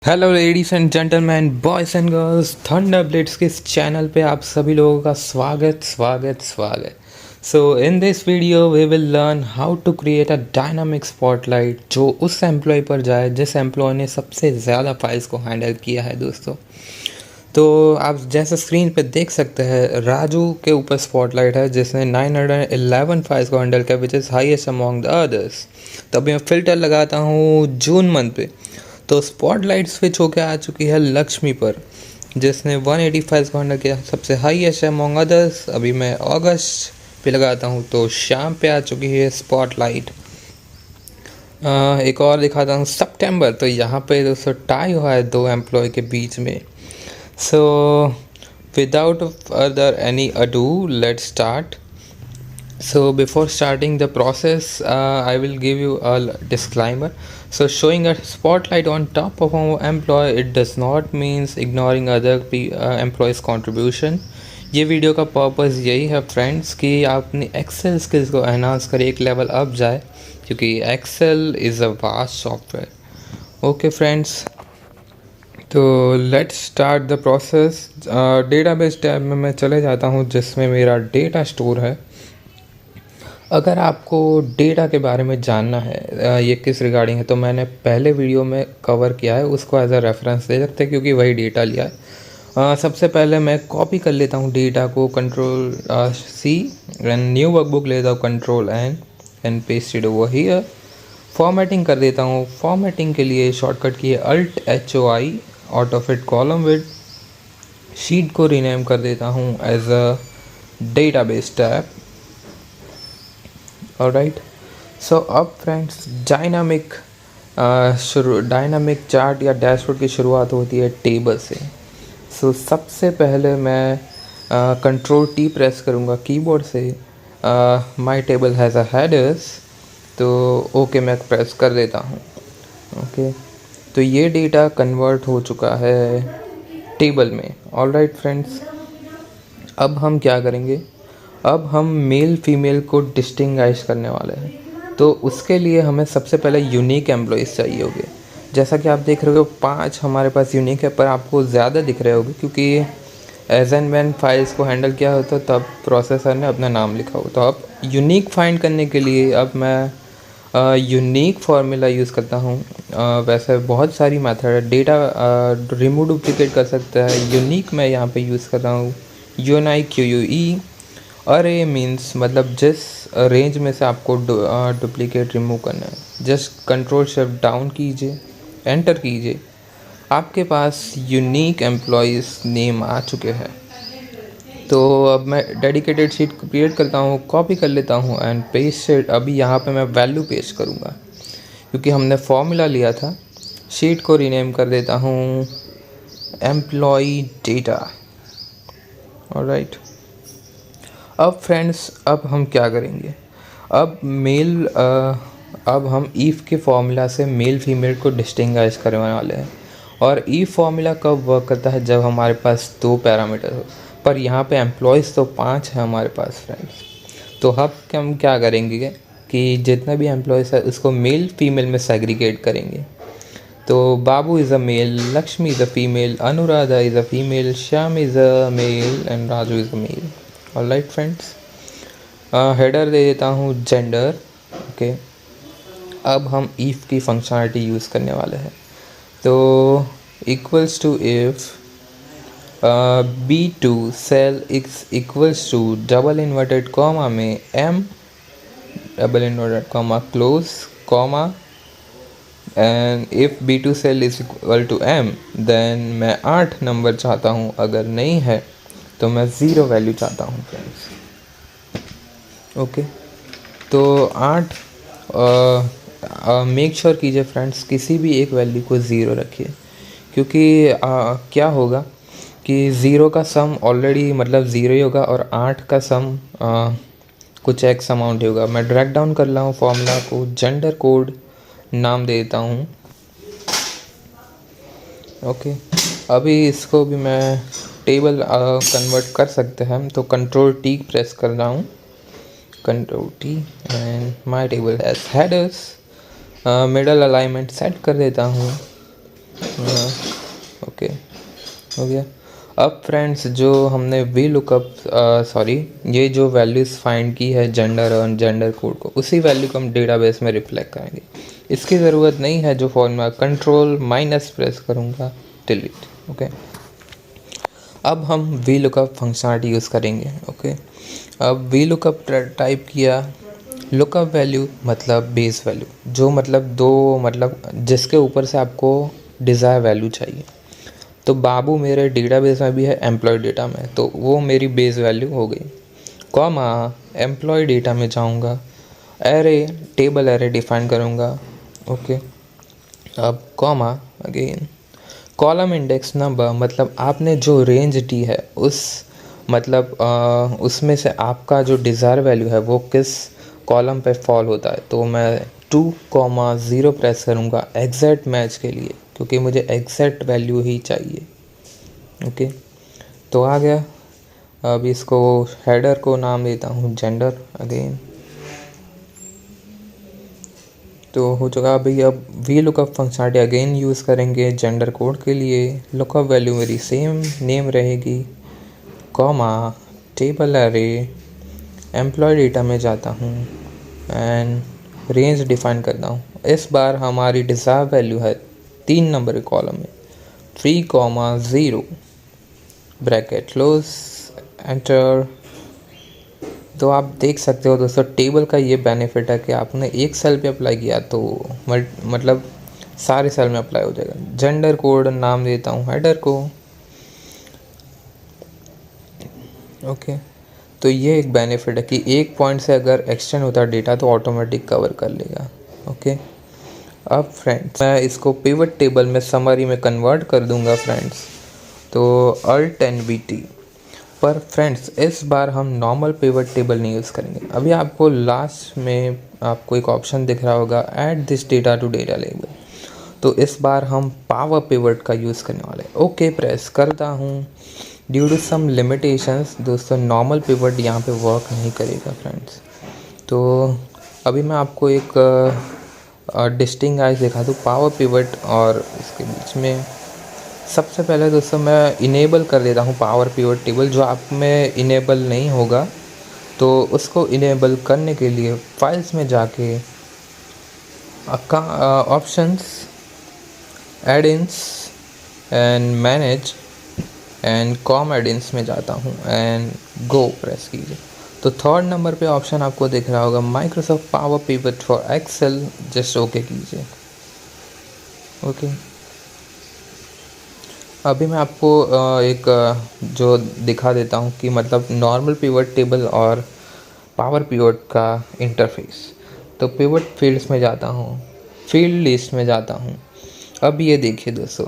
Hello ladies and gentleman, boys and girls, thunder blitz के इस channel पे आप सभी लोगों का स्वागत। So in this video we will learn how to create a dynamic spotlight जो उस एम्प्लॉय पर जाए जिस एम्प्लॉय ने सबसे ज़्यादा फाइल्स को हैंडल किया है दोस्तों। तो आप जैसे स्क्रीन पे देख सकते हैं, राजू के ऊपर स्पॉटलाइट है जिसने 911 फाइल्स को हैंडल किया, which is highest among the others. तो अभी मैं फ़िल्टर लगाता हूँ जून मंथ पे, तो स्पॉटलाइट स्विच होकर आ चुकी है लक्ष्मी पर जिसने 180 फाइल्स को हैंडल किया, सबसे हाईएस्ट अमॉन्ग अदर्स। अभी मैं अगस्त पे लगाता हूँ तो शाम पे आ चुकी है स्पॉटलाइट। एक और दिखाता हूँ सितंबर, तो यहाँ पे दोस्तों टाई हुआ है दो एम्प्लॉय के बीच में। So, without further any ado, let's start. So, before starting the process, I will give you a disclaimer. So, showing a spotlight on top of our employee, it does not means ignoring other employees' contribution. ये video का purpose यही है friends कि आप अपनी Excel skills को enhance कर एक लेवल अप जाए, क्योंकि Excel is a vast software. Okay friends, तो let's start the process. Database tab में मैं चले जाता हूँ जिसमें मेरा डेटा स्टोर है। अगर आपको डेटा के बारे में जानना है ये किस रिगार्डिंग है, तो मैंने पहले वीडियो में कवर किया है, उसको एज अ रेफरेंस दे सकते हैं क्योंकि वही डेटा लिया है। सबसे पहले मैं कॉपी कर लेता हूँ डेटा को, control C and new workbook लेता हूँ, control and paste it over here. Formatting कर देता हूँ। फॉर्मेटिंग के लिए शॉर्टकट की है alt HOI, out of it column width. Sheet को रीनेम कर देता हूँ as a database tab. Alright, so अब फ्रेंड्स डायनामिक चार्ट या डैशबोर्ड की शुरुआत होती है टेबल से। सो सबसे पहले मैं कंट्रोल T प्रेस करूँगा कीबोर्ड से। माई टेबल हैज़ अ हेडर्स, तो ओके मैं प्रेस कर देता हूँ। ओके, तो ये डेटा कन्वर्ट हो चुका है टेबल में। ऑलराइट फ्रेंड्स, अब हम क्या करेंगे, अब हम मेल फीमेल को डिस्टिंग्विश करने वाले हैं। तो उसके लिए हमें सबसे पहले यूनिक एम्प्लॉयज़ चाहिए होंगे। जैसा कि आप देख रहे हो 5 हमारे पास यूनिक है, पर आपको ज़्यादा दिख रहे होंगे क्योंकि एज एंड व्हेन फाइल्स को हैंडल किया होता तब प्रोसेसर ने अपना नाम लिखा हो। तो अब यूनिक फाइंड करने के लिए अब मैं यूनिक फार्मूला यूज़ करता हूँ। वैसे बहुत सारी मेथड है, डेटा रिमूव डुप्लिकेट कर सकता है। यूनिक मैं यहाँ पे यूज़ कर रहा हूँ UNIQUE। अरे मीन्स मतलब जिस रेंज में से आपको डुप्लिकेट रिमूव करना है, जस्ट कंट्रोल शिफ्ट डाउन कीजिए, एंटर कीजिए, आपके पास यूनिक एम्प्लॉयज़ नेम आ चुके हैं। तो अब मैं डेडिकेटेड शीट क्रिएट करता हूँ, कॉपी कर लेता हूँ एंड पेस्ट इट। अभी यहाँ पे मैं वैल्यू पेस्ट करूँगा क्योंकि हमने फॉर्मूला लिया था। शीट को रीनेम कर देता हूँ एम्प्लॉई डेटा। ऑलराइट, अब फ्रेंड्स अब हम क्या करेंगे, अब हम ईफ के फॉर्मूला से मेल फीमेल को डिस्टिंग्विश करने वाले हैं। और ईफ फॉर्मूला कब वर्क करता है, जब हमारे पास 2 पैरामीटर हो, पर यहाँ पे एम्प्लॉयज़ तो 5 है हमारे पास फ्रेंड्स। तो अब हम क्या करेंगे कि जितना भी एम्प्लॉयज़ है उसको मेल फीमेल में सेग्रीगेट करेंगे। तो Babu is a male, Lakshmi is a female, Anuradha is a female, Shyam is a male and Raju is a male. Alright friends, header दे देता हूँ जेंडर। ओके, अब हम इफ़ की फंक्शनलिटी यूज़ करने वाले हैं। तो equals to if B2 cell x equals to double inverted comma में M double inverted comma close comma, and if B2 cell is equal to M, then मैं 8 number चाहता हूँ, अगर नहीं है तो मैं 0 वैल्यू चाहता हूँ फ्रेंड्स। ओके, तो 8 मेक श्योर कीजिए फ्रेंड्स किसी भी एक वैल्यू को 0 रखिए, क्योंकि क्या होगा कि 0 का सम ऑलरेडी मतलब 0 ही होगा और 8 का सम कुछ एक्स अमाउंट ही होगा। मैं ड्रैग डाउन कर रहा हूँ फॉर्मूला को, जेंडर कोड नाम देता हूँ। ओके, अभी इसको भी मैं टेबल कन्वर्ट कर सकते हैं, तो कंट्रोल T प्रेस कर रहा हूँ, control T and my table has headers. Middle alignment set कर देता हूँ। ओके, हो गया। अब फ्रेंड्स जो हमने वी लुकअप ये जो वैल्यूज़ फाइंड की है जेंडर और जेंडर कोड को, उसी वैल्यू को हम डेटाबेस में रिफ्लेक्ट करेंगे। इसकी ज़रूरत नहीं है जो फॉर्मूला, कंट्रोल माइनस प्रेस करूँगा, डिलीट। ओके, अब हम वी लुकअप फंक्शनलिटी यूज़ करेंगे। ओके, अब वी लुकअप टाइप किया, लुकअप वैल्यू मतलब बेस वैल्यू, जो मतलब जिसके ऊपर से आपको डिज़ायर वैल्यू चाहिए। तो बाबू मेरे डेटाबेस में भी है, एम्प्लॉय डेटा में, तो वो मेरी बेस वैल्यू हो गई। कॉमा, एम्प्लॉय डेटा में जाऊंगा, एरे टेबल एरे डिफाइन करूंगा। ओके, अब comma again, column index number मतलब आपने जो रेंज दी है उस उसमें से आपका जो डिज़ायर वैल्यू है वो किस कॉलम पे फॉल होता है। तो मैं 2,0 प्रेस करूँगा एग्जैक्ट मैच के लिए, क्योंकि मुझे एग्जैक्ट वैल्यू ही चाहिए। ओके, तो आ गया। अब इसको हेडर को नाम देता हूँ जेंडर अगेन, तो हो चुका। अभी अब we lookup functionality again use करेंगे जेंडर कोड के लिए। लुकअप वैल्यू मेरी सेम नेम रहेगी, comma table array, employ data में जाता हूँ एंड रेंज डिफाइन करता हूँ। इस बार हमारी डिज़ायर वैल्यू है 3 नंबर के कॉलम में, 3,0 ब्रैकेट क्लोज, एंटर। तो आप देख सकते हो दोस्तों, टेबल का ये बेनिफिट है कि आपने एक सेल पे अप्लाई किया तो मतलब सारे सेल में अप्लाई हो जाएगा। जेंडर कोड नाम देता हूँ हेडर को। ओके, तो ये एक बेनिफिट है कि एक पॉइंट से अगर एक्सटेंड होता है डेटा तो ऑटोमेटिक कवर कर लेगा। ओके, अब फ्रेंड्स मैं इसको पिवट टेबल में समरी में कन्वर्ट कर दूंगा फ्रेंड्स, तो अल्ट NBT। पर फ्रेंड्स इस बार हम नॉर्मल पिवट टेबल नहीं यूज़ करेंगे। अभी आपको लास्ट में आपको एक ऑप्शन दिख रहा होगा, add this data to data label, तो इस बार हम पावर पिवट का यूज़ करने वाले हैं। ओके, प्रेस करता हूँ। ड्यू टू सम लिमिटेशंस दोस्तों नॉर्मल पिवट यहाँ पे वर्क नहीं करेगा फ्रेंड्स। तो अभी मैं आपको एक डिस्टिंग आइज दिखा दूँ पावर पिवट और इसके बीच में। सबसे पहले दोस्तों मैं इनेबल कर देता हूँ पावर पिवट टेबल, जो आप में इनेबल नहीं होगा तो उसको इनेबल करने के लिए फाइल्स में जाके options, add-ins and manage and com add-ins में जाता हूँ एंड गो प्रेस कीजिए। तो 3rd नंबर पे ऑप्शन आपको दिख रहा होगा Microsoft power pivot for Excel, just okay कीजिए। ओके, अभी मैं आपको एक जो दिखा देता हूँ कि मतलब नॉर्मल पिवट टेबल और पावर पिवट का इंटरफेस। तो पिवट फील्ड्स में जाता हूँ, फील्ड लिस्ट में जाता हूँ। अब ये देखिए दोस्तों,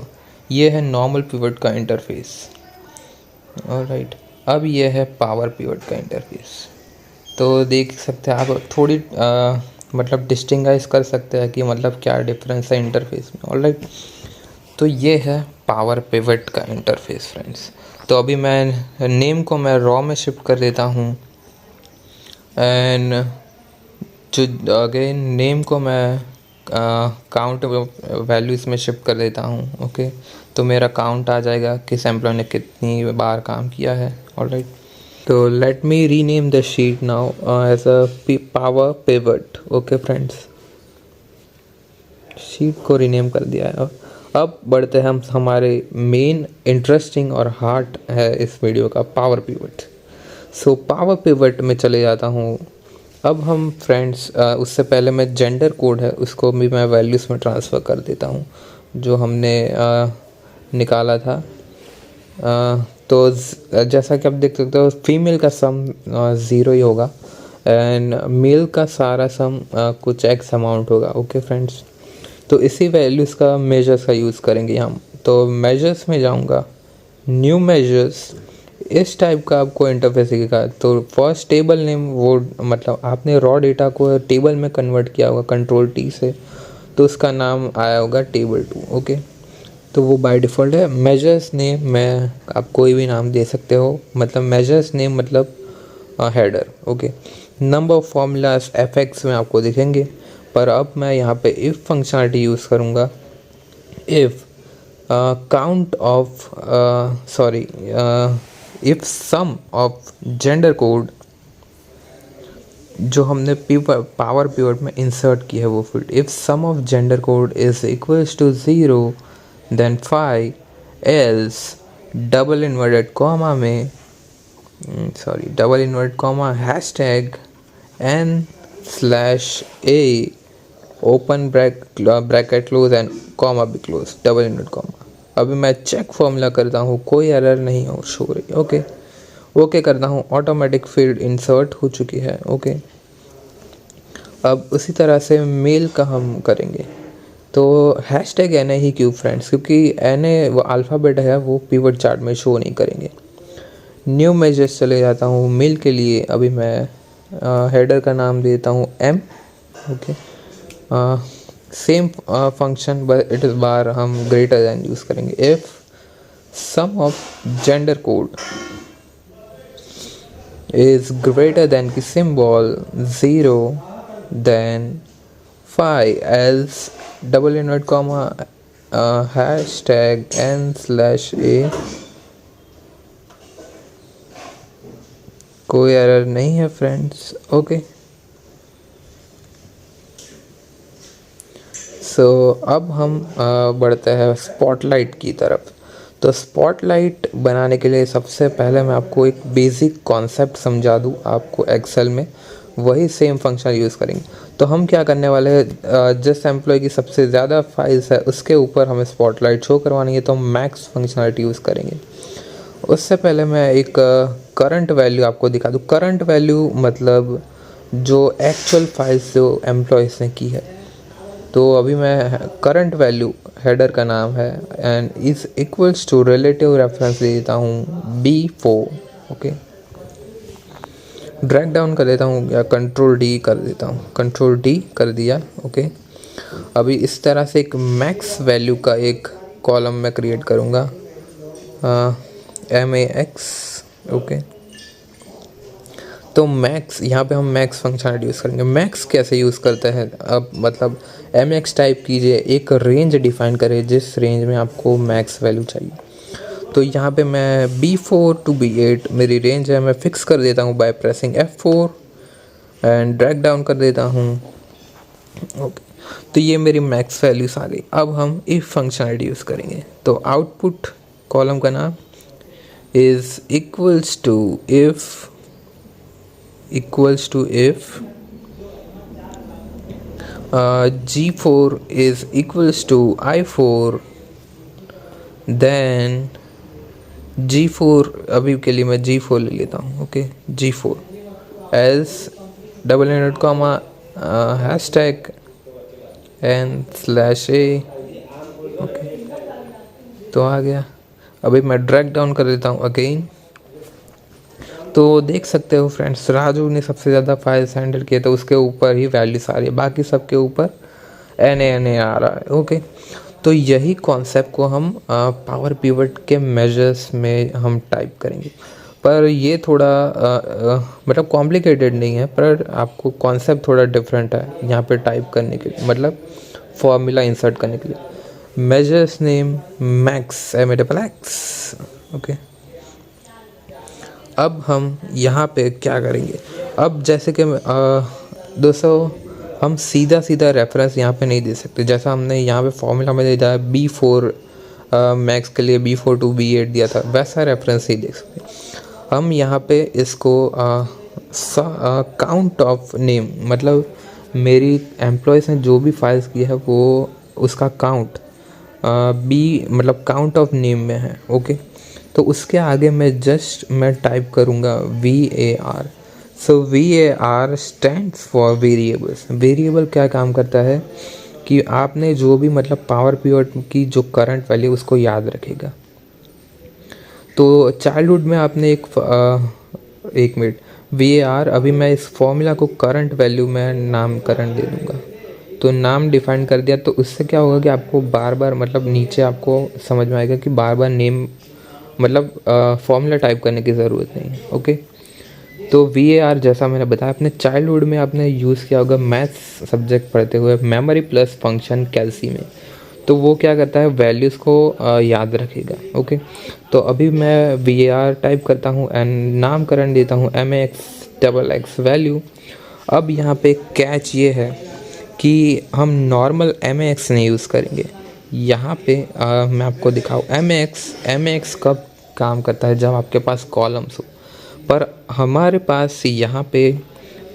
ये है नॉर्मल पिवट का इंटरफेस। ऑलराइट, अब ये है पावर पिवट का इंटरफेस। तो देख सकते हैं आप, थोड़ी मतलब डिस्टिंगाइज कर सकते हैं कि मतलब क्या डिफरेंस है इंटरफेस में। ऑलराइट, तो ये है पावर पिवट का इंटरफेस फ्रेंड्स। तो अभी मैं नेम को मैं रॉ में शिफ्ट कर देता हूँ एंड जो अगेन नेम को मैं काउंट वैल्यूज़ में शिफ्ट कर देता हूँ। ओके, तो मेरा काउंट आ जाएगा किस एम्प्लॉय ने कितनी बार काम किया है। ऑलराइट, तो let me rename the sheet now as a power pivot. Okay friends, sheet को रीनेम कर दिया है। अब बढ़ते हैं हम हमारे मेन इंटरेस्टिंग और हार्ट है इस वीडियो का, power pivot. So power pivot में चले जाता हूँ। अब हम फ्रेंड्स उससे पहले मैं जेंडर कोड है उसको भी मैं वैल्यूज़ में ट्रांसफ़र कर देता हूँ जो हमने निकाला था। तो जैसा कि आप देख सकते हो फीमेल का सम 0 ही होगा एंड मेल का सारा सम कुछ एक्स अमाउंट होगा। ओके फ्रेंड्स, तो इसी वैल्यूज़ का मेजर्स का यूज़ करेंगे हम। तो मेजर्स में जाऊंगा, न्यू मेजर्स, इस टाइप का आपको इंटरफेस दिखेगा। तो फर्स्ट टेबल नेम, वो मतलब आपने रॉ डेटा को टेबल में कन्वर्ट किया होगा कंट्रोल T से, तो उसका नाम आया होगा टेबल 2। ओके, तो वो बाय डिफ़ॉल्ट है। मेजर्स नेम में आप कोई भी नाम दे सकते हो, मतलब मेजर्स नेम मतलब header. Okay, number of formulas FX में आपको दिखेंगे, पर अब मैं यहाँ पे इफ़ फंक्शनलिटी यूज़ करूँगा। If count of sorry if sum of gender code जो हमने पावर पिवट में इंसर्ट किया है वो field, if sum of gender code is equals to 0 then 5 else double inverted comma में double inverted comma hashtag n slash a open bracket close and comma भी close double inverted comma. अभी मैं check formula करता हूँ, कोई error नहीं हो show रही। ओके करता हूँ, ऑटोमेटिक फील्ड इंसर्ट हो चुकी है। ओके, अब उसी तरह से मेल का हम करेंगे। तो हैशटैग एन ही क्यों फ्रेंड्स, क्योंकि एन वो अल्फ़ाबेट है, वो पिवट चार्ट में शो नहीं करेंगे। न्यू मेजर्स चले जाता हूँ। मेल के लिए अभी मैं हेडर का नाम देता हूँ m। Okay, same function but it is bar हम ग्रेटर दैन यूज़ करेंगे। If sum of gender code is greater than की symbol 0 then 5 else double inverted comma hashtag n slash a। कोई एरर नहीं है फ्रेंड्स। ओके, सो अब हम बढ़ते हैं स्पॉटलाइट की तरफ। तो स्पॉटलाइट बनाने के लिए सबसे पहले मैं आपको एक बेसिक कॉन्सेप्ट समझा दूँ आपको एक्सेल में, वही सेम फंक्शन यूज़ करेंगे। तो हम क्या करने वाले हैं, जिस एम्प्लॉय की सबसे ज़्यादा फाइल्स है उसके ऊपर हमें स्पॉटलाइट शो करवानी है, तो हम मैक्स फंक्शनलिटी यूज़ करेंगे। उससे पहले मैं एक करंट वैल्यू आपको दिखा दूँ। करंट वैल्यू मतलब जो एक्चुअल फाइल्स जो एम्प्लॉयज़ ने की है। तो अभी मैं करंट वैल्यू हेडर का नाम है and is equals to relative reference दे देता हूँ B4। ओके, ड्रैग डाउन कर देता हूँ या कंट्रोल D कर देता हूँ, कंट्रोल D कर दिया। ओके, अभी इस तरह से एक मैक्स वैल्यू का एक कॉलम मैं क्रिएट करूँगा, MAX। ओके, तो मैक्स, यहाँ पे हम मैक्स फंक्शनलिटी यूज़ करेंगे। मैक्स कैसे यूज़ करते हैं, अब मतलब MX टाइप कीजिए, एक रेंज डिफाइन करें जिस रेंज में आपको मैक्स वैल्यू चाहिए। तो यहाँ पे मैं B4 to B8 मेरी रेंज है, मैं फिक्स कर देता हूँ by pressing F4 and drag down कर देता हूँ। ओके, तो ये मेरी मैक्स वैल्यूज आ गई। अब हम इफ फंक्शनलिटी यूज़ करेंगे। तो आउटपुट कॉलम का नाम is equals to if G4 is equals to I4 then G4, अभी के लिए मैं G4 ले लेता हूँ। Okay, G4 else double inverted comma hashtag n slash a। Okay, तो आ गया। अभी मैं ड्रैग डाउन कर देता हूँ अगेन। तो देख सकते हो फ्रेंड्स, राजू ने सबसे ज़्यादा फाइल्स हैंडल किए तो उसके ऊपर ही वैल्यूज आ रही है, बाकी सबके ऊपर NA आ रहा है। ओके, तो यही कॉन्सेप्ट को हम पावर पिवट के मेजर्स में हम टाइप करेंगे। पर ये थोड़ा मतलब कॉम्प्लिकेटेड नहीं है, पर आपको कॉन्सेप्ट थोड़ा डिफरेंट है यहाँ पे टाइप करने के लिए, मतलब फॉर्मूला इंसर्ट करने के लिए। Measures name max MAXX। Okay, अब हम यहाँ पे क्या करेंगे, अब जैसे कि दोस्तों हम सीधा रेफरेंस यहाँ पे नहीं दे सकते। जैसा हमने यहाँ पे फॉर्मूला में दिया है B4 मैक्स के लिए B4 to B8 दिया था, वैसा रेफरेंस ही दे सकते। हम यहाँ पे इसको काउंट ऑफ नेम, मतलब मेरी एम्प्लॉयज़ ने जो भी फाइल्स की है वो उसका काउंट मतलब काउंट ऑफ नेम में है। ओके, तो उसके आगे मैं टाइप करूँगा VAR। So VAR stands for variables. Variable क्या काम करता है कि आपने जो भी मतलब पावर पिवट की जो करंट वैल्यू उसको याद रखेगा। तो चाइल्डहुड में आपने एक मिनट VAR, अभी मैं इस फॉर्मूला को करंट वैल्यू में नामकरण दे दूँगा। तो नाम डिफाइन कर दिया, तो उससे क्या होगा कि आपको बार बार मतलब नीचे आपको समझ में आएगा कि बार बार नेम मतलब फॉर्मूला टाइप करने की ज़रूरत नहीं है। ओके, तो VAR जैसा मैंने बताया अपने चाइल्डहुड में आपने यूज़ किया होगा मैथ्स सब्जेक्ट पढ़ते हुए, मेमोरी प्लस फंक्शन कैल्सी में। तो वो क्या करता है, वैल्यूज़ को याद रखेगा। ओके, तो अभी मैं var टाइप करता हूँ एंड नामकरण देता हूँ MAX वैल्यू। अब यहाँ पे कैच ये है कि हम नॉर्मल MAX नहीं यूज़ करेंगे। यहाँ पे मैं आपको दिखाऊँ MAX कब काम करता है, जब आपके पास कॉलम्स हो। पर हमारे पास यहाँ पे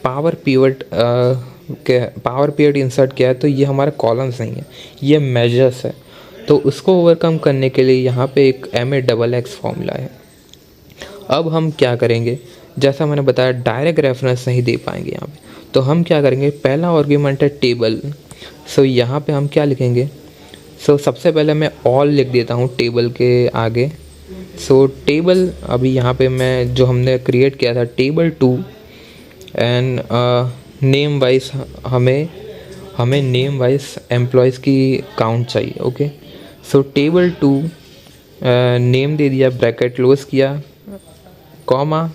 पावर पीरियड इंसर्ट किया है, तो ये हमारे कॉलम्स नहीं है, ये मेजर्स है। तो उसको ओवरकम करने के लिए यहाँ पे एक MAXX फॉर्मूला है। अब हम क्या करेंगे, जैसा मैंने बताया डायरेक्ट रेफरेंस नहीं दे पाएंगे यहाँ पे, तो हम क्या करेंगे, पहला आर्गुमेंट है टेबल। सो यहाँ पे हम क्या लिखेंगे, सबसे पहले मैं ऑल लिख देता हूँ टेबल के आगे। टेबल अभी यहाँ पे मैं जो हमने क्रिएट किया था टेबल 2 एंड नेम वाइज हमें नेम वाइज एम्प्लॉयज़ की काउंट चाहिए। ओके, टेबल 2 नेम दे दिया, ब्रैकेट क्लोज किया, कॉमा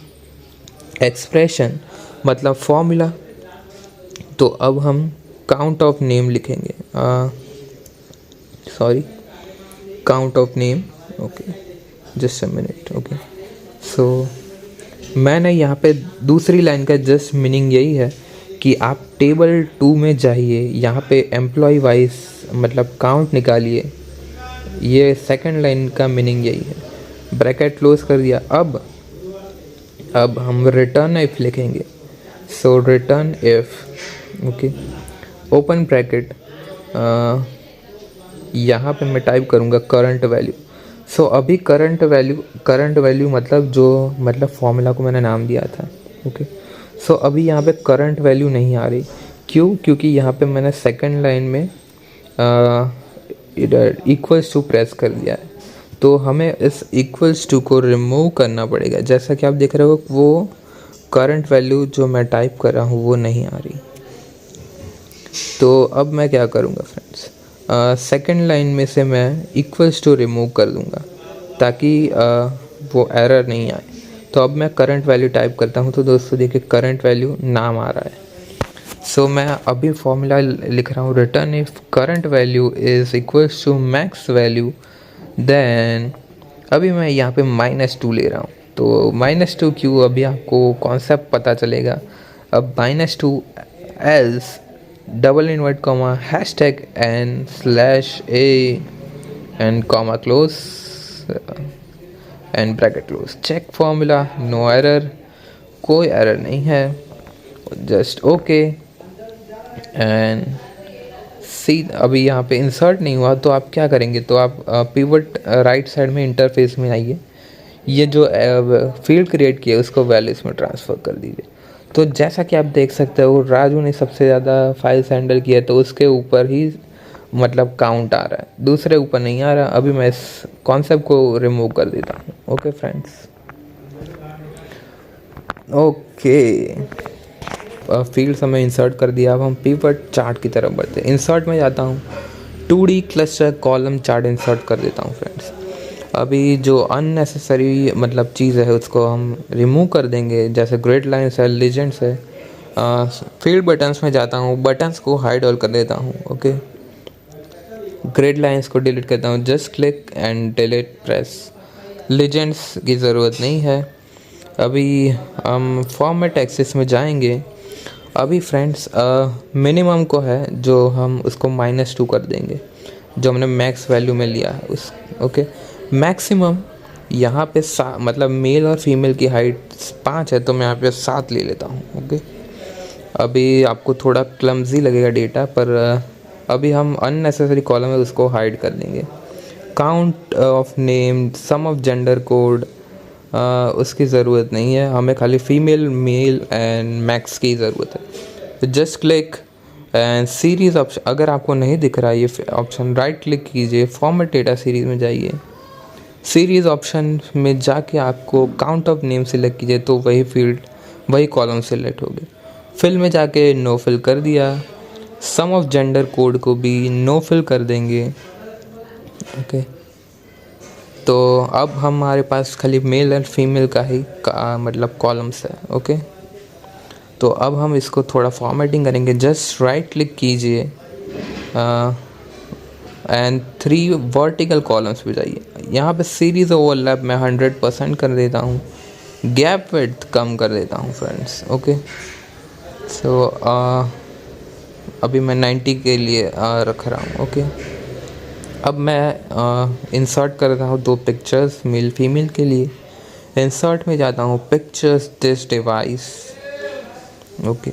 एक्सप्रेशन मतलब फॉर्मूला। तो अब हम काउंट ऑफ नेम लिखेंगे, count of name. Okay, just a minute. Okay, मैंने यहाँ पे दूसरी लाइन का जस्ट मीनिंग यही है कि आप टेबल 2 में जाइए, यहाँ पे एम्प्लॉय वाइज मतलब काउंट निकालिए। ये सेकंड लाइन का मीनिंग यही है। ब्रैकेट क्लोज कर दिया। अब हम रिटर्न इफ लिखेंगे। Return if, okay, open bracket, यहाँ पे मैं टाइप करूँगा करंट वैल्यू। अभी करंट वैल्यू मतलब फॉर्मूला को मैंने नाम दिया था। ओके, अभी यहाँ पे करंट वैल्यू नहीं आ रही। क्यों? क्योंकि यहाँ पे मैंने सेकंड लाइन में इधर इक्वल्स टू प्रेस कर दिया है, तो हमें इस इक्वल्स टू को रिमूव करना पड़ेगा। जैसा कि आप देख रहे हो वो करंट वैल्यू जो मैं टाइप कर रहा हूँ वो नहीं आ रही। तो अब मैं क्या करूँगा फ्रेंड्स, सेकंड लाइन में से मैं इक्वल्स टू रिमूव कर दूँगा ताकि वो एरर नहीं आए। तो अब मैं करंट वैल्यू टाइप करता हूँ, तो दोस्तों देखिए करंट वैल्यू नाम आ रहा है। मैं अभी फॉर्मूला लिख रहा हूँ, return if current value is equals to max value, then अभी मैं यहाँ पे -2 ले रहा हूँ। तो -2 क्यों, अभी आपको कॉन्सेप्ट पता चलेगा। अब -2 else double invert comma hashtag n/a and comma close and bracket close, check formula, no error, कोई एरर नहीं है, जस्ट ओके एंड सी। अभी यहाँ पे इंसर्ट नहीं हुआ, तो आप क्या करेंगे, तो आप पिवट राइट साइड में इंटरफेस में आइए, ये जो फील्ड क्रिएट किया उसको वैल्यूज़ में ट्रांसफ़र कर दीजिए। तो जैसा कि आप देख सकते हो राजू ने सबसे ज़्यादा फाइल्स हैंडल किया, तो उसके ऊपर ही मतलब काउंट आ रहा है, दूसरे ऊपर नहीं आ रहा। अभी मैं इस कॉन्सेप्ट को रिमूव कर देता हूँ। ओके फ्रेंड्स, ओके, फील्ड्स हमें इंसर्ट कर दिया। अब हम पिवट चार्ट की तरफ बढ़ते हैं। इंसर्ट में जाता हूँ, 2D cluster column chart insert कर देता हूँ फ्रेंड्स। अभी जो अननेसेसरी मतलब चीज़ है उसको हम रिमूव कर देंगे, जैसे ग्रिड लाइन्स है, लीजेंड्स है। फील्ड बटन्स में जाता हूँ, बटन्स को हाइड ऑल कर देता हूँ। ओके, ग्रिड लाइन्स को डिलीट करता हूँ, just click and delete press. Legends की ज़रूरत नहीं है। अभी हम फॉर्मेट एक्सेस में जाएंगे। अभी फ्रेंड्स मिनिमम को है जो हम उसको -2 कर देंगे, जो हमने मैक्स वैल्यू में लिया है उस। ओके, मैक्सिमम यहाँ पे मतलब मेल और फीमेल की हाइट 5 है, तो मैं यहाँ पे 7 ले लेता हूँ। ओके, अभी आपको थोड़ा क्लमजी लगेगा डेटा, पर अभी हम अननेसेसरी कॉलम है उसको हाइड कर देंगे। Count of name, sum of gender code, उसकी ज़रूरत नहीं है, हमें खाली फीमेल, मेल एंड मैक्स की ज़रूरत है। तो just click and series option, अगर आपको नहीं दिख रहा है ये ऑप्शन, राइट क्लिक कीजिए, फॉर्मेट डेटा सीरीज़ में जाइए। सीरीज़ ऑप्शन में जाके आपको काउंट ऑफ नेम सिलेक्ट कीजिए, तो वही कॉलम सिलेक्ट होगी। फिल में जाके नो फिल कर दिया। सम ऑफ जेंडर कोड को भी नो फिल कर देंगे। ओके, तो अब हमारे पास खाली मेल और फीमेल का मतलब कॉलम्स है। ओके, तो अब हम इसको थोड़ा फॉर्मेटिंग करेंगे। जस्ट राइट क्लिक कीजिए एंड 3 वर्टिकल कॉलम्स पे जाइए। यहाँ पे सीरीज ओवरलैप मैं 100% कर देता हूँ, गैप विड्थ कम कर देता हूँ फ्रेंड्स। ओके, सो अभी मैं 90 के लिए रख रहा हूँ। ओके, अब मैं इंसर्ट कर रहा हूँ 2 पिक्चर्स मेल फीमेल के लिए। इंसर्ट में जाता हूँ, पिक्चर्स दिस डिवाइस। ओके,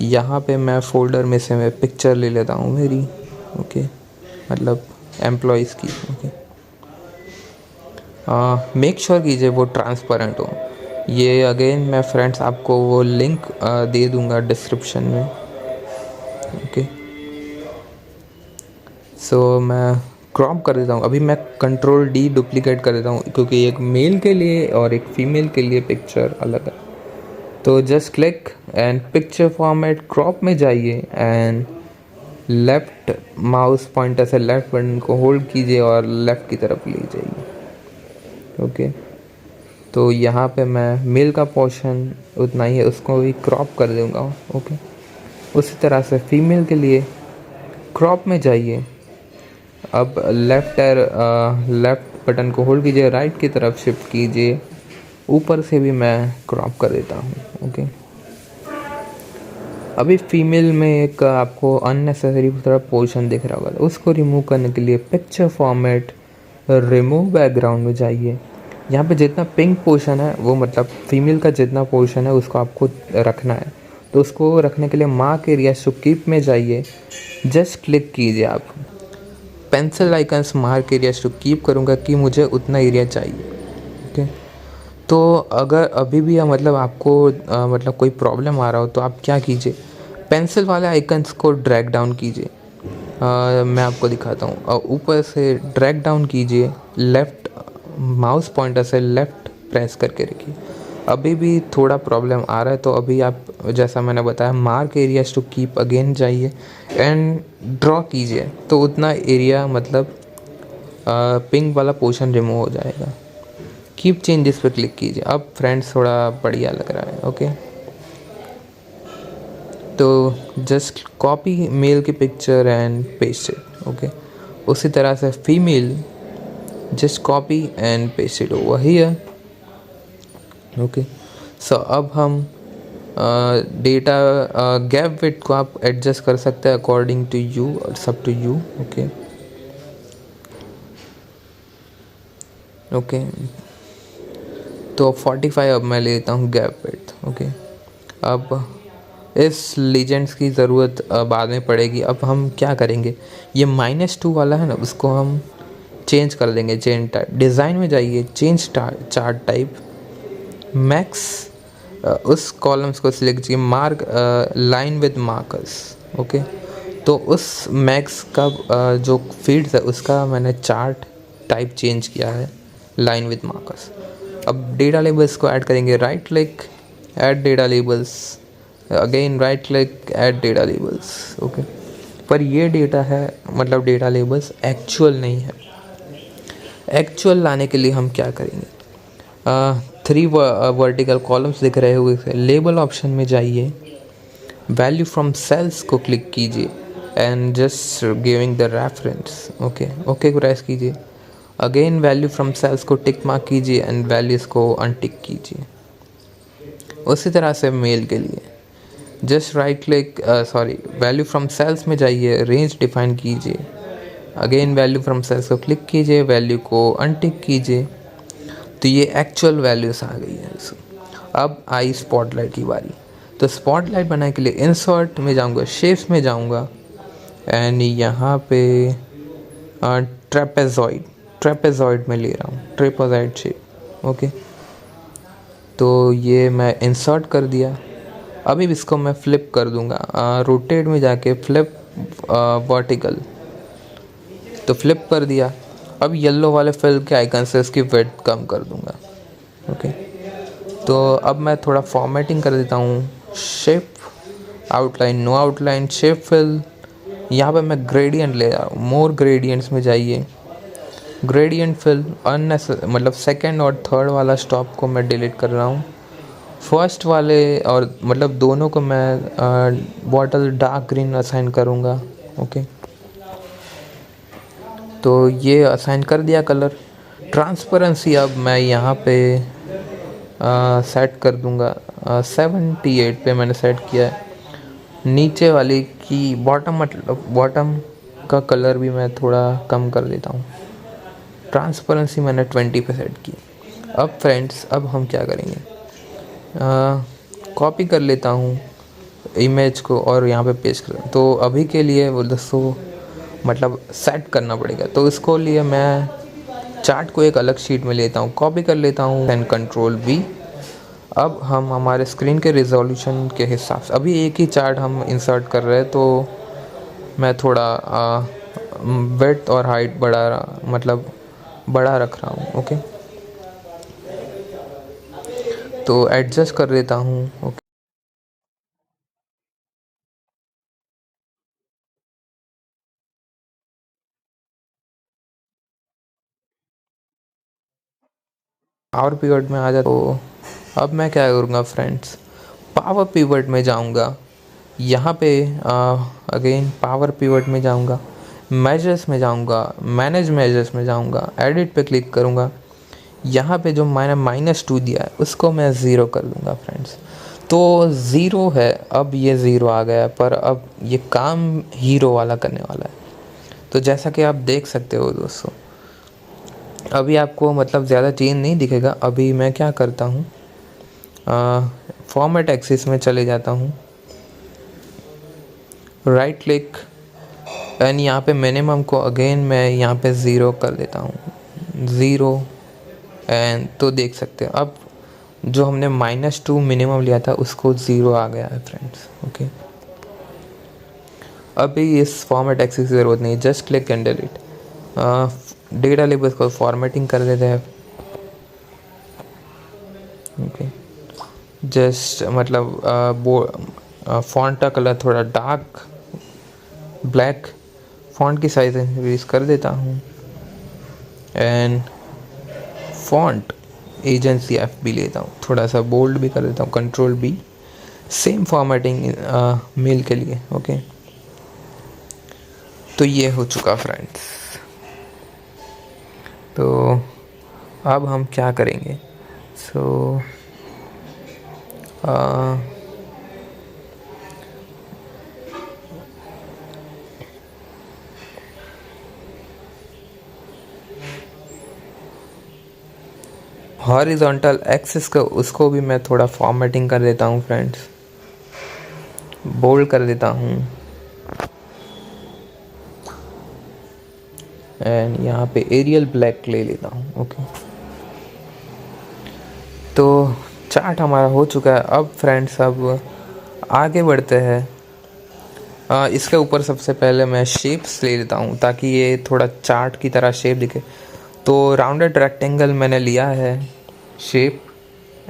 यहाँ पे मैं फ़ोल्डर में से मैं पिक्चर ले लेता हूँ मेरी। ओके, मतलब एम्प्लॉयज़ की। ओके, मेक श्योर कीजिए वो ट्रांसपेरेंट हो। ये अगेन मैं फ्रेंड्स आपको वो लिंक दे दूँगा डिस्क्रिप्शन में। ओके, सो मैं क्रॉप कर देता हूँ। अभी मैं कंट्रोल D डुप्लीकेट कर देता हूँ, क्योंकि एक मेल के लिए और एक फ़ीमेल के लिए पिक्चर अलग है। तो just click and picture format, crop में जाइए एंड लेफ़्ट माउस पॉइंटर से लेफ़्ट बटन को होल्ड कीजिए और लेफ़्ट की तरफ ले जाइए। ओके, तो यहाँ पे मैं मेल का पोर्शन उतना ही है, उसको भी क्रॉप कर दूँगा। ओके, उसी तरह से फीमेल के लिए क्रॉप में जाइए। अब लेफ़्ट बटन को होल्ड कीजिए, राइट की तरफ शिफ्ट कीजिए, ऊपर से भी मैं क्रॉप कर देता हूँ। ओके, अभी फीमेल में एक आपको अननेसेसरी थोड़ा पोर्शन दिख रहा होगा, तो उसको रिमूव करने के लिए पिक्चर फॉर्मेट, रिमूव बैकग्राउंड में जाइए। यहाँ पे जितना पिंक पोर्शन है वो मतलब फीमेल का जितना पोर्शन है उसको आपको रखना है। तो उसको रखने के लिए मार्क एरिया टू कीप में जाइए, जस्ट क्लिक कीजिए। आप pencil icons mark areas to keep करूँगा कि मुझे उतना एरिया चाहिए। ओके, तो अगर अभी भी मतलब आपको मतलब कोई प्रॉब्लम आ रहा हो तो आप क्या कीजिए, पेंसिल वाले आइकन्स को ड्रैग डाउन कीजिए। मैं आपको दिखाता हूँ। ऊपर से ड्रैग डाउन कीजिए, लेफ़्ट माउस पॉइंटर से लेफ़्ट प्रेस करके रखिए। अभी भी थोड़ा प्रॉब्लम आ रहा है तो अभी आप जैसा मैंने बताया mark areas to keep again जाइए एंड ड्रॉ कीजिए, तो उतना एरिया मतलब पिंक वाला पोर्शन रिमूव हो जाएगा। कीप चेंजेस पे क्लिक कीजिए। अब फ्रेंड्स थोड़ा बढ़िया लग रहा है। ओके, तो जस्ट कॉपी मेल की picture and paste it. Okay, उसी तरह से female just copy and paste it over here. Okay, so अब हम डेटा गैप विड्थ को आप एडजस्ट कर सकते हैं अकॉर्डिंग टू यू और सब टू यू। ओके, ओके, तो 45 अब मैं लेता हूँ गैप विड्थ। ओके, अब इस लीजेंड्स की ज़रूरत बाद में पड़ेगी। अब हम क्या करेंगे, ये -2 वाला है ना, उसको हम चेंज कर देंगे। चेंज टाइप, डिज़ाइन में जाइए, चेंज चार्ट टाइप, मैक्स, उस कॉलम्स को सिलेक्ट कीजिए, mark line with markers. Okay, तो उस मैक्स का जो फील्ड्स है उसका मैंने चार्ट टाइप चेंज किया है, लाइन विद मार्कर्स। अब डेटा लेबल्स को ऐड करेंगे, right click, add data labels, again right click, add data labels. Okay, पर ये डेटा है मतलब डेटा लेबल्स एक्चुअल नहीं है। एक्चुअल लाने के लिए हम क्या करेंगे, 3 वर्टिकल कॉलम्स दिख रहे हुए थे, लेबल ऑप्शन में जाइए, वैल्यू फ्रॉम सेल्स को क्लिक कीजिए and just giving the reference. Okay, okay को प्रेस कीजिए, अगेन वैल्यू फ्रॉम सेल्स को टिक मार्क कीजिए एंड वैल्यूज़ को अनटिक कीजिए। उसी तरह से मेल के लिए just right click, value from cells में जाइए, रेंज डिफाइन कीजिए, अगेन वैल्यू फ्रॉम सेल्स को क्लिक कीजिए, वैल्यू को अनटिक कीजिए, तो ये एक्चुअल वैल्यूज़ आ गई है। अब आई स्पॉटलाइट की बारी। तो स्पॉटलाइट बनाने के लिए इंसर्ट में जाऊंगा, शेप्स में जाऊंगा एंड यहाँ पे ट्रेपेजॉइड में ले रहा हूँ, ट्रेपेजॉइड शेप। ओके, तो ये मैं इंसर्ट कर दिया। अभी इसको मैं फ्लिप कर दूंगा, रोटेट में जाके फ्लिप वर्टिकल, तो फ्लिप कर दिया। अब येलो वाले फिल के आइकन से इसकी विड्थ कम कर दूंगा। ओके, तो अब मैं थोड़ा फॉर्मेटिंग कर देता हूँ, shape, outline, no outline, shape fill. यहाँ पे मैं ग्रेडियंट ले रहा हूँ, मोर ग्रेडियंट्स में जाइए, ग्रेडियंट फिल, मतलब सेकंड और थर्ड वाला स्टॉप को मैं डिलीट कर रहा हूँ, फर्स्ट वाले और मतलब दोनों को मैं बॉटल डार्क ग्रीन असाइन करूँगा। ओके, तो ये असाइन कर दिया कलर। ट्रांसपेरेंसी अब मैं यहाँ पे सेट कर दूँगा 78 पे मैंने सेट किया है। नीचे वाली की बॉटम, मतलब बॉटम का कलर भी मैं थोड़ा कम कर देता हूँ। ट्रांसपेरेंसी मैंने 20 पे सेट की। अब फ्रेंड्स, अब हम क्या करेंगे, कॉपी कर लेता हूँ इमेज को और यहाँ पे पेस्ट कर। तो अभी के लिए वो दोस्तों मतलब सेट करना पड़ेगा, तो इसको लिए मैं चार्ट को एक अलग शीट में लेता हूँ, कॉपी कर लेता हूँ एंड कंट्रोल V। अब हम हमारे स्क्रीन के रिजोल्यूशन के हिसाब से अभी एक ही चार्ट हम इंसर्ट कर रहे हैं, तो मैं थोड़ा विड्थ और हाइट मतलब बड़ा रख रहा हूँ। ओके, तो एडजस्ट कर लेता हूँ। ओके, पावर पिवट में आ जाता। तो अब मैं क्या करूँगा फ्रेंड्स, पावर पिवट में जाऊँगा, यहाँ पे अगेन पावर पिवट में जाऊँगा, मेजर्स में जाऊँगा, मैनेज मेजर्स में जाऊँगा, एडिट पे क्लिक करूँगा। यहाँ पे जो मैंने -2 दिया है उसको मैं ज़ीरो कर दूँगा फ्रेंड्स। तो ज़ीरो है, अब ये ज़ीरो आ गया, पर अब ये काम हीरो वाला करने वाला है। तो जैसा कि आप देख सकते हो दोस्तों, अभी आपको मतलब ज़्यादा चेंज नहीं दिखेगा। अभी मैं क्या करता हूँ, फॉर्मेट एक्सिस में चले जाता हूँ, राइट क्लिक एंड यहाँ पे मिनिमम को अगेन मैं यहाँ पे ज़ीरो कर देता हूँ, ज़ीरो। एंड तो देख सकते हैं अब जो हमने -2 मिनिमम लिया था उसको ज़ीरो आ गया है फ्रेंड्स। ओके, अभी इस फॉर्मेट एक्सिस की ज़रूरत नहीं, just click and delete. Data labels को फॉर्मेटिंग कर देते हैं। ओके, जस्ट मतलब फॉन्ट का कलर थोड़ा डार्क ब्लैक, फॉन्ट की साइज इंक्रीज कर देता हूँ एंड फॉन्ट एजेंसी FB लेता हूँ, थोड़ा सा बोल्ड भी कर देता हूँ, control B। Same formatting male के लिए। ओके, तो ये हो चुका फ्रेंड्स। तो अब हम क्या करेंगे, सो हॉरिजॉन्टल एक्सिस का उसको भी मैं थोड़ा फॉर्मेटिंग कर देता हूँ फ्रेंड्स, बोल्ड कर देता हूँ एंड यहाँ पे एरियल ब्लैक ले लेता हूँ। ओके, तो चार्ट हमारा हो चुका है। अब फ्रेंड्स, अब आगे बढ़ते हैं। इसके ऊपर सबसे पहले मैं शेप्स ले लेता हूँ ताकि ये थोड़ा चार्ट की तरह शेप दिखे। तो राउंडेड रेक्टेंगल मैंने लिया है शेप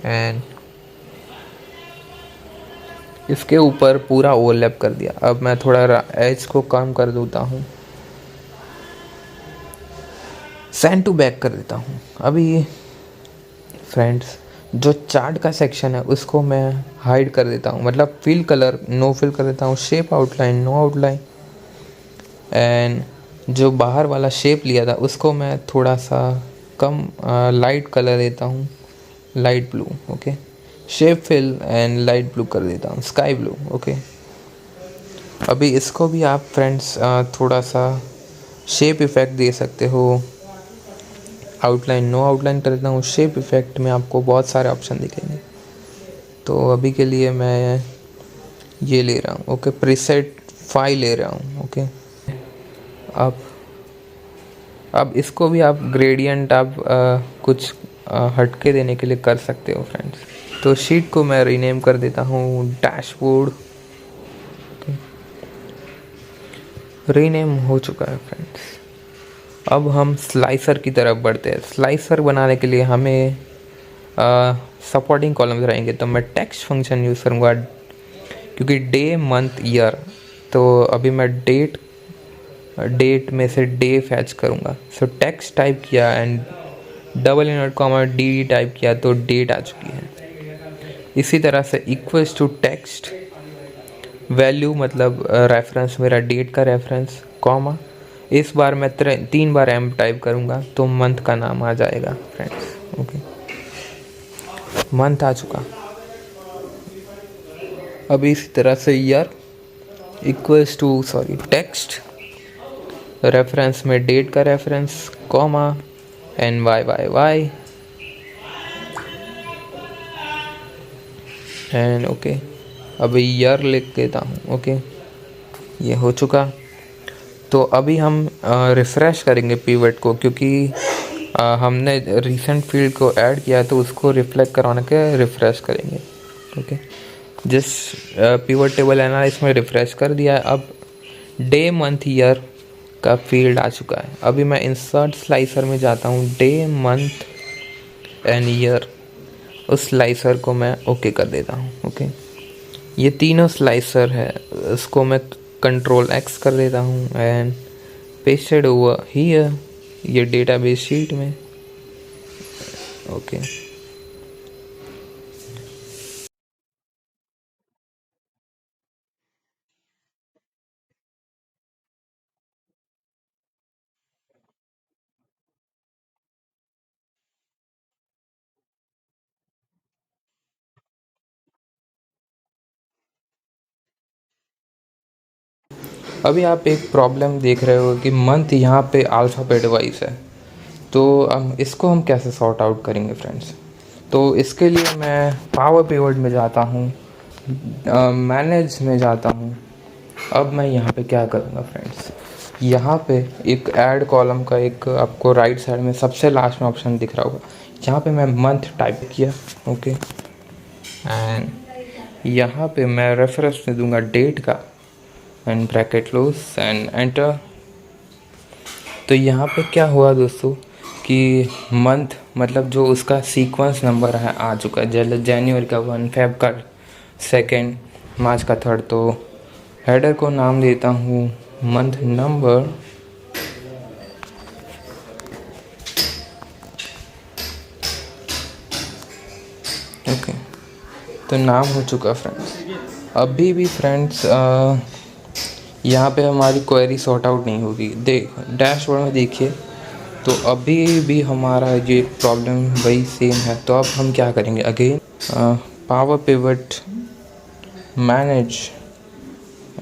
एंड इसके ऊपर पूरा ओवरलैप कर दिया। अब मैं थोड़ा एज को कम कर देता हूँ, सेंड टू बैक कर देता हूँ। अभी फ्रेंड्स, जो चार्ट का सेक्शन है उसको मैं हाइड कर देता हूँ, मतलब फिल कलर नो फिल कर देता हूँ, shape outline no outline and जो बाहर वाला शेप लिया था उसको मैं थोड़ा सा कम लाइट कलर देता हूँ, light blue. Okay, shape fill and light blue कर देता हूँ, स्काई ब्लू। ओके, अभी इसको भी आप फ्रेंड्स थोड़ा सा शेप इफ़ेक्ट दे सकते हो, आउटलाइन नो आउटलाइन कर देता हूँ। शेप इफ़ेक्ट में आपको बहुत सारे ऑप्शन दिखेंगे, तो अभी के लिए मैं ये ले रहा हूँ। ओके, प्रीसेट 5 ले रहा हूँ। ओके, अब इसको भी आप ग्रेडियंट आप कुछ हटके देने के लिए कर सकते हो फ्रेंड्स। तो शीट को मैं रीनेम कर देता हूँ डैशबोर्ड। रीनेम हो चुका है फ्रेंड्स। अब हम स्लाइसर की तरफ बढ़ते हैं। स्लाइसर बनाने के लिए हमें सपोर्टिंग कॉलम्स रहेंगे, तो मैं टेक्स्ट फंक्शन यूज़ करूँगा क्योंकि डे मंथ ईयर, तो अभी मैं डेट में से डे फैच करूँगा। सो टेक्स्ट टाइप किया and double invert comma D type किया तो डेट आ चुकी है। इसी तरह से इक्वल्स टू टेक्स्ट वैल्यू, मतलब रेफरेंस मेरा डेट का रेफरेंस, कॉमा इस बार मैं 3 बार एम टाइप करूँगा तो मंथ का नाम आ जाएगा फ्रेंड्स। ओके, मंथ आ चुका। अब इसी तरह से year equals to text, reference में डेट का reference, comma, NYYY and okay. अभी ईयर लिख देता हूँ। ओके, ये हो चुका। तो अभी हम रिफ़्रेश करेंगे पिवट को, क्योंकि हमने रिसेंट फील्ड को ऐड किया है तो उसको रिफ्लेक्ट कराने के रिफ़्रेश करेंगे। ओके, जिस पिवट टेबल एनालिसिस में रिफ़्रेश कर दिया है। अब डे मंथ ईयर का फील्ड आ चुका है। अभी मैं इंसर्ट स्लाइसर में जाता हूँ, डे मंथ एंड ईयर, उस स्लाइसर को मैं ओके कर देता हूँ। ओके, ये तीनों स्लाइसर है, उसको मैं कंट्रोल X कर देता हूँ एंड पेस्टेड ओवर हियर, ये डेटाबेस शीट में। ओके, अभी आप एक प्रॉब्लम देख रहे हो कि मंथ यहाँ पे अल्फ़ाबेट वाइज है, तो इसको हम कैसे सॉर्ट आउट करेंगे फ्रेंड्स। तो इसके लिए मैं पावर पिवट में जाता हूँ, मैनेज में जाता हूँ। अब मैं यहाँ पे क्या करूँगा फ्रेंड्स, यहाँ पे एक ऐड कॉलम का एक आपको राइट साइड में सबसे लास्ट में ऑप्शन दिख रहा होगा, यहाँ पे मैं मंथ टाइप किया। ओके, एंड यहाँ पे मैं रेफरेंस दे दूँगा डेट का and bracket close and enter. तो यहाँ पे क्या हुआ दोस्तों कि मंथ मतलब जो उसका सीक्वेंस नंबर है आ चुका है, जनवरी का 1, फेब का 2, मार्च का 3। तो हेडर को नाम देता हूँ मंथ नंबर, ओके। तो नाम हो चुका फ्रेंड्स। अभी भी फ्रेंड्स यहाँ पे हमारी क्वेरी सॉर्ट आउट नहीं होगी। डैशबोर्ड में देखिए, तो अभी भी हमारा ये प्रॉब्लम वही सेम है। तो अब हम क्या करेंगे, again power pivot manage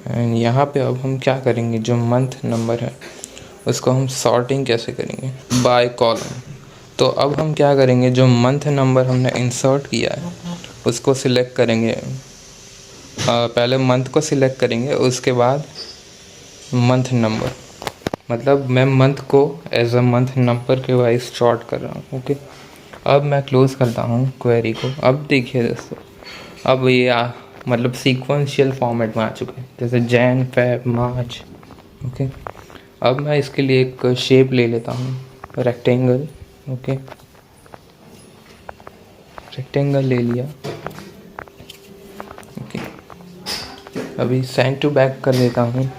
and यहाँ पे अब हम क्या करेंगे, जो मंथ नंबर है उसको हम सॉर्टिंग कैसे करेंगे, बाय कॉलम। तो अब हम क्या करेंगे, जो मंथ नंबर हमने इंसर्ट किया है उसको सिलेक्ट करेंगे। पहले मंथ को सिलेक्ट करेंगे, उसके बाद मंथ नंबर, मतलब मैं मंथ को एज अ मंथ नंबर के वाइज सॉर्ट कर रहा हूँ। ओके, अब मैं क्लोज़ करता हूँ क्वेरी को। अब देखिए दोस्तों, अब ये मतलब सीक्वेंशियल फॉर्मेट में आ चुके हैं, जैसे जैन, फेब, मार्च। ओके, अब मैं इसके लिए एक शेप ले लेता हूँ, रेक्टेंगल। ओके, रेक्टेंगल ले लिया। ओके, अभी सेंड टू बैक कर लेता हूँ।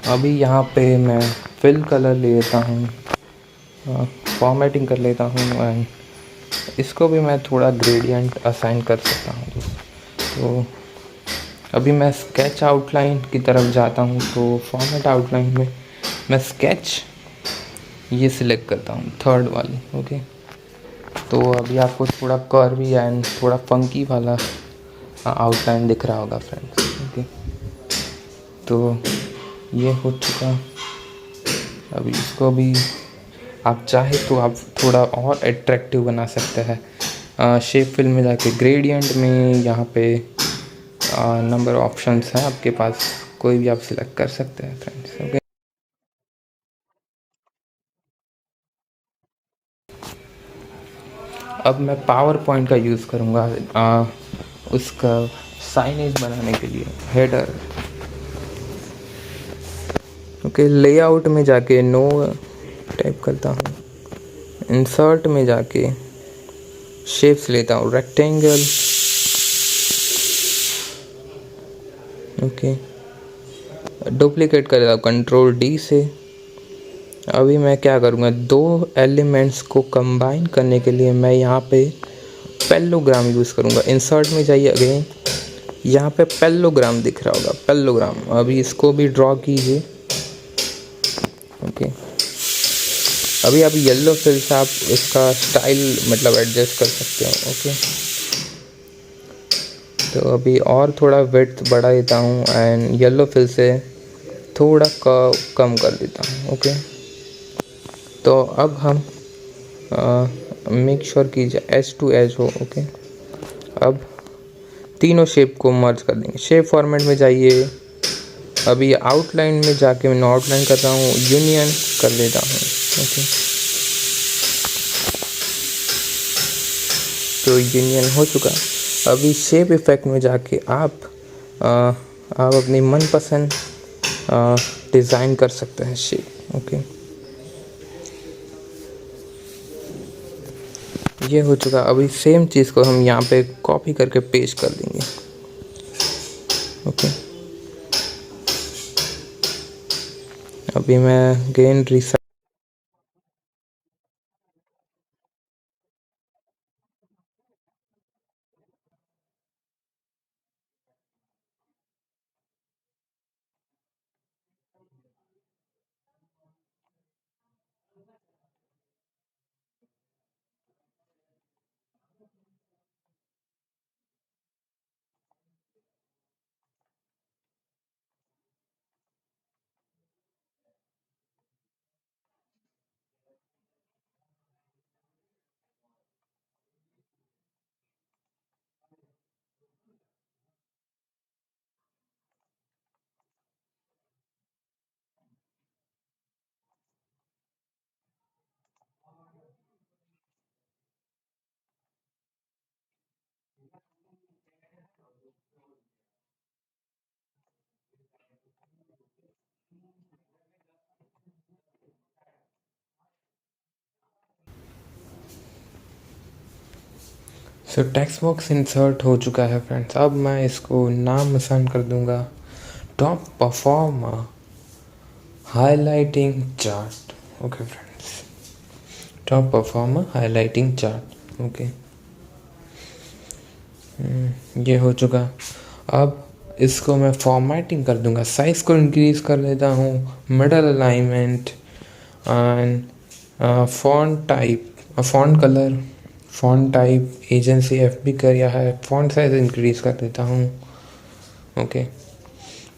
अभी यहाँ पे मैं फिल कलर ले लेता हूँ, फॉर्मेटिंग कर लेता हूँ एंड इसको भी मैं थोड़ा ग्रेडियंट असाइन कर सकता हूँ। तो अभी मैं स्केच आउटलाइन की तरफ जाता हूँ, तो फॉर्मेट आउटलाइन में मैं स्केच ये सिलेक्ट करता हूँ, थर्ड वाली। ओके, तो अभी आपको थोड़ा कर्वी एंड थोड़ा फंकी वाला आउटलाइन दिख रहा होगा फ्रेंड्स। ओके, तो ये हो चुका। अभी इसको भी आप चाहे तो आप थोड़ा और अट्रैक्टिव बना सकते हैं। शेप फिल में जाके ग्रेडियंट में यहाँ पे नंबर ऑप्शंस हैं आपके पास, कोई भी आप सिलेक्ट कर सकते हैं फ्रेंड्स। ओके, अब मैं पावर पॉइंट का यूज़ करूँगा उसका साइनेज बनाने के लिए। हेडर, ओके, लेआउट में जाके नो टाइप करता हूँ, इंसर्ट में जाके शेप्स लेता हूँ, रेक्टेंगल। ओके, डुप्लीकेट कर देता हूँ कंट्रोल D से। अभी मैं क्या करूँगा, दो एलिमेंट्स को कंबाइन करने के लिए मैं यहाँ पे पेलोग्राम यूज़ करूँगा। इंसर्ट में जाइए, अगेन यहाँ पे पेलोग्राम दिख रहा होगा, पेलोग्राम। अभी इसको भी ड्रॉ कीजिए। ओके, अभी आप येलो फिल से आप इसका स्टाइल मतलब एडजस्ट कर सकते हो। ओके, तो अभी और थोड़ा विड्थ बढ़ा देता हूँ एंड येलो फिल से थोड़ा कम कर देता हूँ। ओके, तो अब हम मेक श्योर कीजिए एज टू एज हो। ओके, अब तीनों शेप को मर्ज कर देंगे। शेप फॉर्मेट में जाइए, अभी आउटलाइन में जाके मैं आउटलाइन कर रहा हूँ, यूनियन कर लेता हूँ। ओके, तो यूनियन हो चुका। अभी शेप इफ़ेक्ट में जाके आप अपनी मनपसंद डिज़ाइन कर सकते हैं शेप। ओके, ये हो चुका। अभी सेम चीज़ को हम यहाँ पे कॉपी करके पेस्ट कर देंगे। ओके, अभी मैं अगेन रीसेट। सो टेक्स्ट बॉक्स इंसर्ट हो चुका है फ्रेंड्स। अब मैं इसको नाम असाइन कर दूंगा top performer highlighting chart. Okay friends, top performer highlighting chart. Okay, ये हो चुका। अब इसको मैं फॉर्मेटिंग कर दूंगा, साइज़ को इंक्रीज़ कर लेता हूँ, middle alignment and font type, font colour, font type agency FB किया है, फॉन्ट साइज इंक्रीज़ कर देता हूँ। ओके,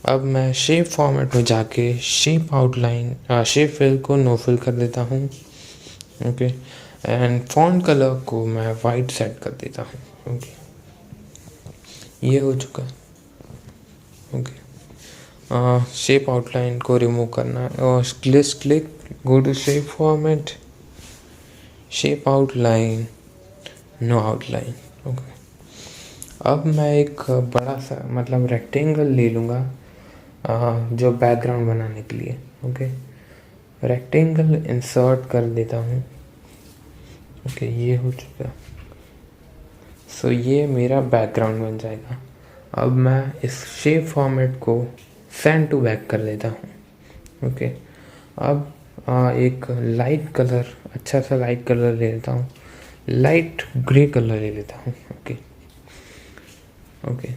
अब मैं शेप फॉर्मेट में जाके शेप आउटलाइन शेप फिल को नो फिल कर देता हूँ। ओके, एंड फॉन्ट कलर को मैं वाइट सेट कर देता हूँ। ओके, ये हो चुका। ओके, शेप आउटलाइन को रिमूव करना है और click go to shape format, shape outline, no outline. Okay, अब मैं एक बड़ा सा मतलब रेक्टेंगल ले लूँगा जो बैकग्राउंड बनाने के लिए। ओके, रेक्टेंगल इंसर्ट कर देता हूँ। ओके, ये हो चुका। सो ये मेरा बैकग्राउंड बन जाएगा। अब मैं इस शेप फॉर्मेट को सेंड टू बैक कर लेता हूँ। ओके, अब एक लाइट कलर, अच्छा सा लाइट कलर ले लेता हूँ, लाइट ग्रे कलर ले लेता हूँ। ओके, ओके,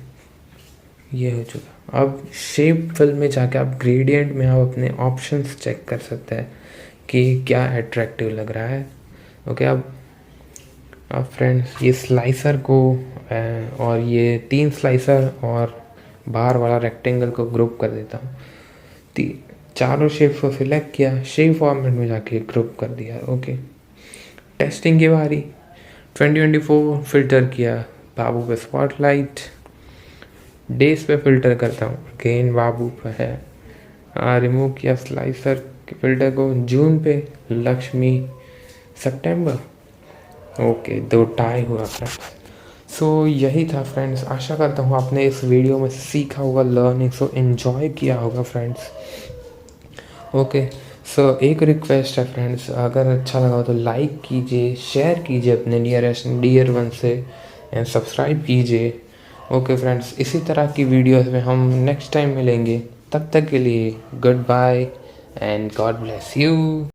ये हो चुका। अब शेप फिल में जाके आप ग्रेडियंट में आप अपने ऑप्शंस चेक कर सकते हैं कि क्या अट्रैक्टिव लग रहा है। ओके, अब फ्रेंड्स ये स्लाइसर को और ये 3 स्लाइसर और बाहर वाला रेक्टेंगल को ग्रुप कर देता हूँ। चारों शेप्स को सिलेक्ट किया, शेप फॉर्मेट में जाके ग्रुप कर दिया। ओके, टेस्टिंग की बारी, 2024 फिल्टर किया, बाबू पे स्पॉटलाइट, डेज पे फिल्टर करता हूँ, अगेन बाबू पे है। रिमूव किया स्लाइसर के फिल्टर को, जून पे लक्ष्मी, सितंबर। ओके, 2 टाई हुआ फ्रेंड्स। सो यही था फ्रेंड्स, आशा करता हूँ आपने इस वीडियो में सीखा होगा, लर्निंग सो एंजॉय किया होगा फ्रेंड्स। ओके, सो एक रिक्वेस्ट है फ्रेंड्स, अगर अच्छा लगा हो तो लाइक कीजिए, शेयर कीजिए अपने नियरेस्ट डियर वन से एंड सब्सक्राइब कीजिए। ओके फ्रेंड्स, इसी तरह की वीडियोस में हम नेक्स्ट टाइम मिलेंगे। तब तक के लिए good bye and God bless you.